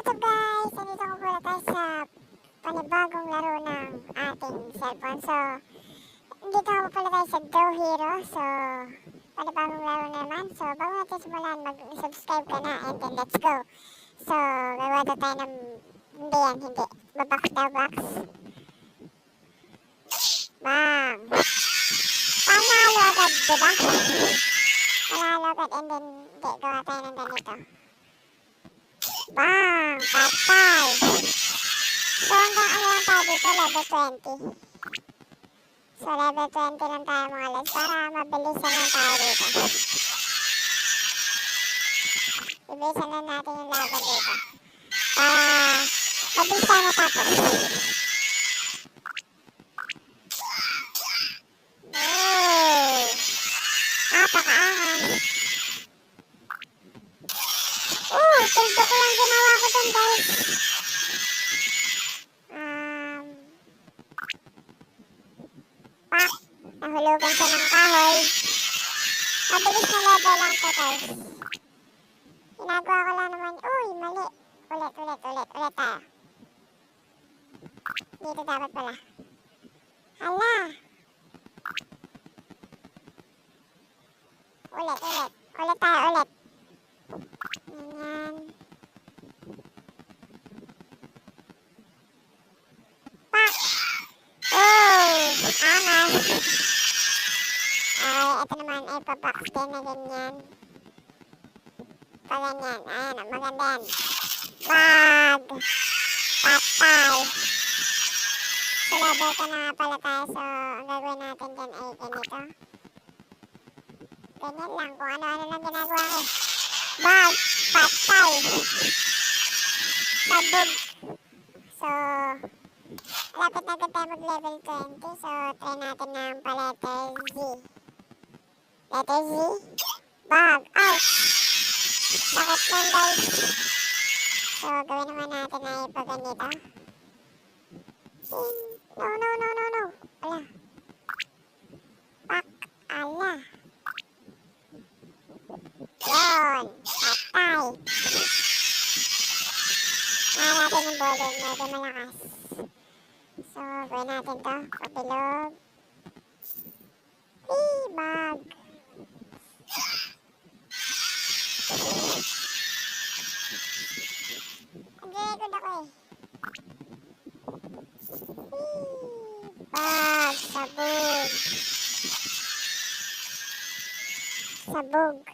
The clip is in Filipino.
What's up guys? Nandito ko pala tayo sa panibagong laro ng ating cellphone. So, nandito ko pala tayo sa Go Hero. So, panibagong laro naman. So, bago natin simulan, mag-subscribe ka na and then let's go. So, gagawa na tayo ng... hindi. Babox daw box. Bang! Panalo agad, diba? Panalo agad and then, hindi, gawa tayo ng ganito. Bang! Patay! So, hanggang ano lang tayo dito, level 20. So, level 20 lang tayo mga lads para mabilisan lang tayo dito. Bibilisan lang natin yung laban dito. Para mabilis tayo matapos. Oh! Napakaangan. Tuldo ko lang ginawa ko dun guys. Pak! Nahulugan siya ng kahoy. Mabilis na level lang to guys. Ginagawa ko lang naman. Uy, mali. Ulit tayo. Dito dapat pala. Hala! Ulit tayo. Ganyan. Pak! Oh! Angas! Okay, ito naman ay pabox din na ganyan. Paganyan. Ayan, maganda yan. Wag! Patay! So, level ka na nga pala tayo. So, ang gagawin natin dyan ay ganito. Ganyan lang. Kung ano-ano lang ginagawa ko. Wag! Patay! Sabog! So, lapit na agad tayo mag-level 20. So, try natin ng pa-letter Z. Letter Z. Bag. Ouch! Sakit lang guys. So, gawin naman natin ay pag ganito. No. Ala. Pak. Ala. Yun. Patay. Natin yung bowler. Medyo malakas. So, gawin natin to. Pabilog. Bag. Nag-record ako eh. Bag. Sabog.